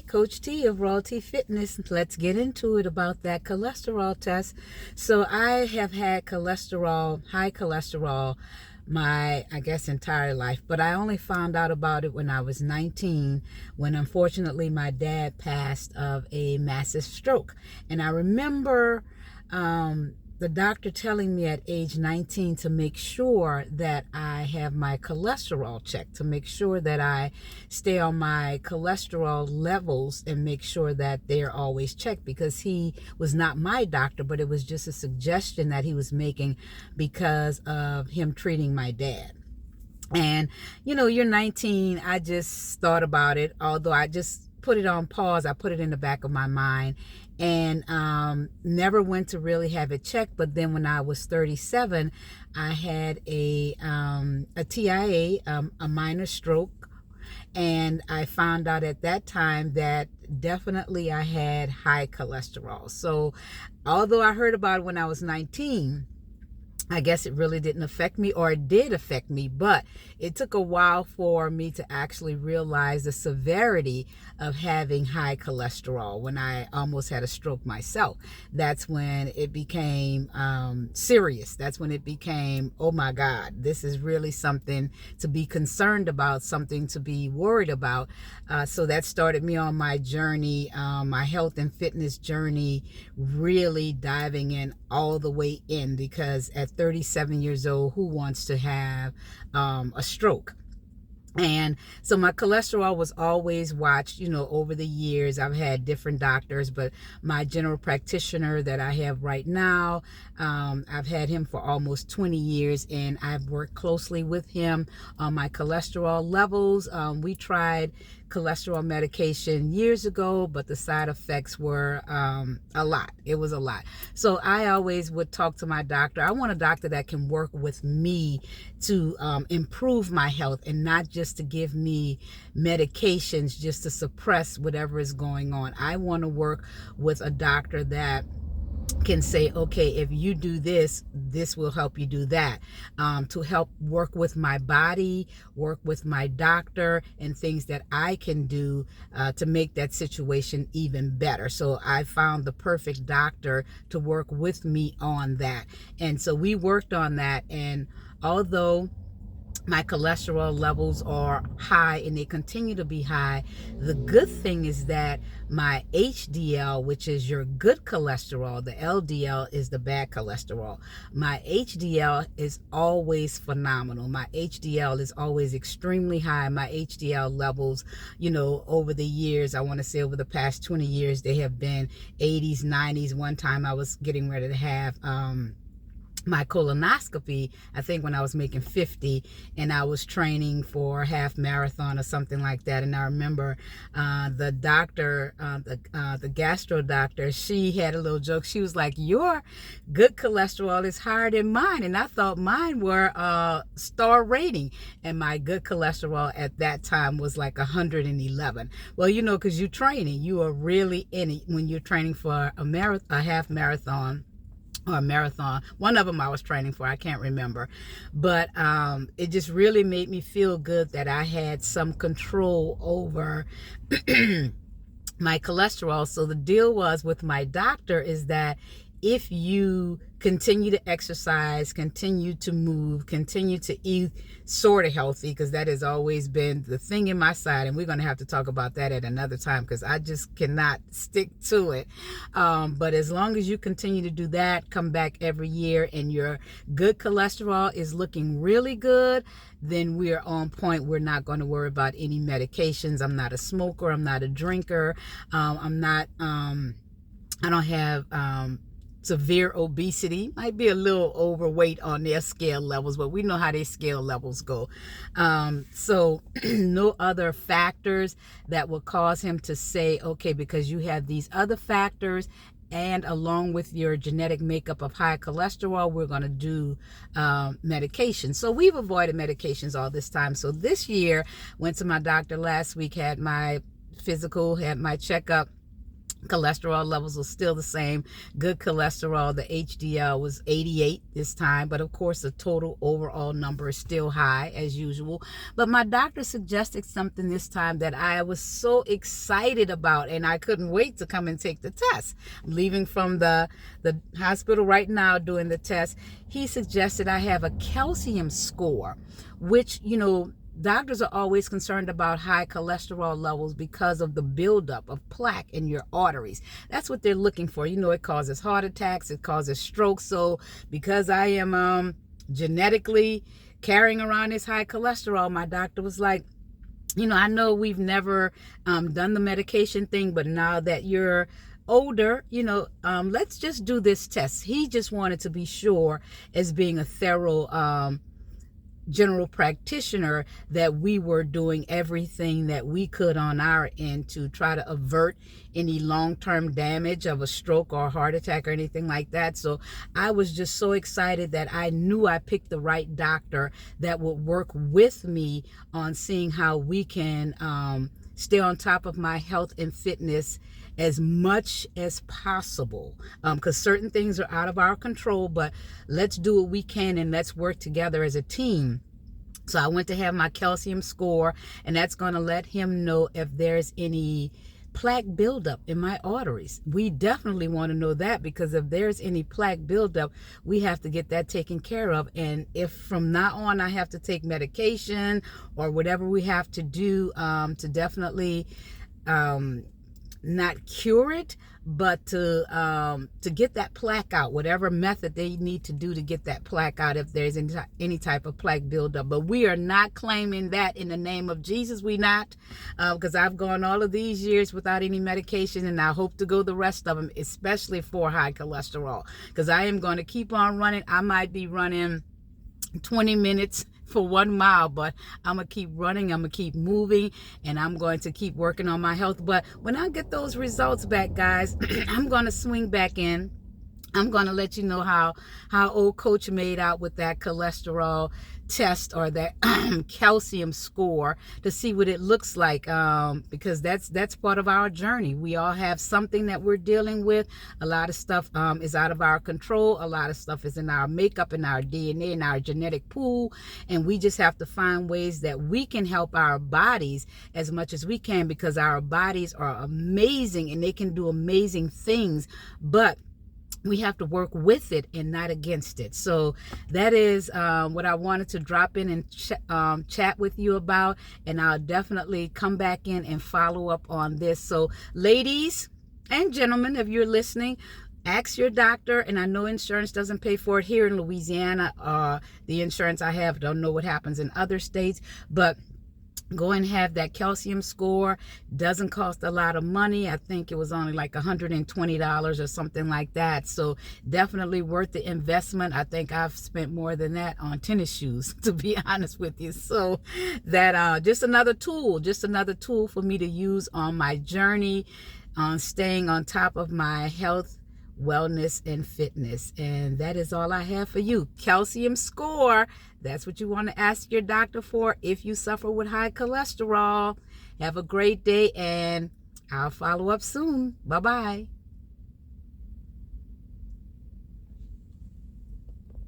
Coach T of Raw T Fitness. Let's get into it about that cholesterol test. So I have had high cholesterol, I guess, entire life, but I only found out about it when I was 19, when unfortunately my dad passed of a massive stroke. And I remember the doctor telling me at age 19 to make sure that I have my cholesterol checked, to make sure that I stay on my cholesterol levels and make sure that they're always checked, because he was not my doctor, but it was just a suggestion that he was making because of him treating my dad. And, you're 19. I just thought about it, although I just put it on pause. I put it in the back of my mind and never went to really have it checked. But then when I was 37, I had a TIA, a minor stroke. And I found out at that time that definitely I had high cholesterol. So although I heard about it when I was 19, I guess it really didn't affect me, or it did affect me, but it took a while for me to actually realize the severity of having high cholesterol. When I almost had a stroke myself, that's when it became serious. That's when it became, oh my God, this is really something to be concerned about, something to be worried about. So that started me on my journey, my health and fitness journey, really diving in all the way in, because at 37 years old, who wants to have a stroke? And so my cholesterol was always watched, over the years. I've had different doctors, but my general practitioner that I have right now, I've had him for almost 20 years, and I've worked closely with him on my cholesterol levels. We tried cholesterol medication years ago, but the side effects were a lot. It was a lot. So I always would talk to my doctor. I want a doctor that can work with me to improve my health, and not just to give me medications just to suppress whatever is going on. I want to work with a doctor that can say, okay, if you do this, this will help you do that, to help work with my body, work with my doctor, and things that I can do to make that situation even better. So I found the perfect doctor to work with me on that. And so we worked on that. And although my cholesterol levels are high, and they continue to be high, the good thing is that my HDL, which is your good cholesterol, the LDL is the bad cholesterol. My HDL is always phenomenal. My HDL is always extremely high. My HDL levels, over the years, I want to say over the past 20 years, they have been 80s, 90s. One time I was getting ready to have my colonoscopy, I think when I was making 50, and I was training for a half marathon or something like that. And I remember the doctor, the gastro doctor, she had a little joke. She was like, your good cholesterol is higher than mine. And I thought mine were star rating. And my good cholesterol at that time was like 111. Well, because you're training, you are really in it when you're training for a half marathon or a marathon. One of them I was training for, I can't remember. But it just really made me feel good that I had some control over my cholesterol. So the deal was with my doctor is that if you continue to exercise, continue to move, continue to eat sort of healthy, because that has always been the thing in my side, and we're going to have to talk about that at another time, because I just cannot stick to it. But as long as you continue to do that, come back every year, and your good cholesterol is looking really good, then we're on point. We're not going to worry about any medications. I'm not a smoker. I'm not a drinker. I don't have severe obesity. Might be a little overweight on their scale levels, but we know how their scale levels go. So no other factors that will cause him to say, okay, because you have these other factors, and along with your genetic makeup of high cholesterol, we're going to do medication. So we've avoided medications all this time. So this year, went to my doctor last week, had my physical, had my checkup, Cholesterol levels were still the same. Good cholesterol, the HDL was 88 this time, but of course the total overall number is still high as usual. But my doctor suggested something this time that I was so excited about, and I couldn't wait to come and take the test. I'm leaving from the hospital right now doing the test. He suggested I have a calcium score, which, doctors are always concerned about high cholesterol levels because of the buildup of plaque in your arteries. That's what they're looking for. It causes heart attacks, it causes strokes. So because I am genetically carrying around this high cholesterol, my doctor was like, I know we've never done the medication thing, but now that you're older, let's just do this test. He just wanted to be sure, as being a thorough general practitioner, that we were doing everything that we could on our end to try to avert any long-term damage of a stroke or a heart attack or anything like that. So I was just so excited that I knew I picked the right doctor that would work with me on seeing how we can stay on top of my health and fitness as much as possible, because certain things are out of our control, but let's do what we can and let's work together as a team. So I went to have my calcium score, and that's going to let him know if there's any plaque buildup in my arteries. We definitely want to know that, because if there's any plaque buildup, we have to get that taken care of. And if from now on I have to take medication or whatever we have to do to definitely not cure it, but to get that plaque out, whatever method they need to do to get that plaque out if there's any type of plaque buildup. But we are not claiming that in the name of Jesus. We not, because I've gone all of these years without any medication, and I hope to go the rest of them, especially for high cholesterol, because I am going to keep on running. I might be running 20 minutes for 1 mile, but I'm gonna keep running, I'm gonna keep moving, and I'm going to keep working on my health. But when I get those results back, guys, I'm gonna swing back in. I'm going to let you know how old Coach made out with that cholesterol test, or that calcium score, to see what it looks like, because that's part of our journey. We all have something that we're dealing with. A lot of stuff is out of our control. A lot of stuff is in our makeup, in our DNA, in our genetic pool, and we just have to find ways that we can help our bodies as much as we can, because our bodies are amazing and they can do amazing things, but we have to work with it and not against it. So that is what I wanted to drop in and chat with you about, and I'll definitely come back in and follow up on this. So ladies and gentlemen, if you're listening, ask your doctor. And I know insurance doesn't pay for it here in Louisiana. The insurance I have, don't know what happens in other states, but go and have that calcium score. Doesn't cost a lot of money. I think it was only like $120 or something like that. So definitely worth the investment. I think I've spent more than that on tennis shoes, to be honest with you. So that just another tool for me to use on my journey on staying on top of my health, wellness, and fitness. And that is all I have for you. Calcium score. That's what you want to ask your doctor for if you suffer with high cholesterol. Have a great day, and I'll follow up soon. Bye-bye.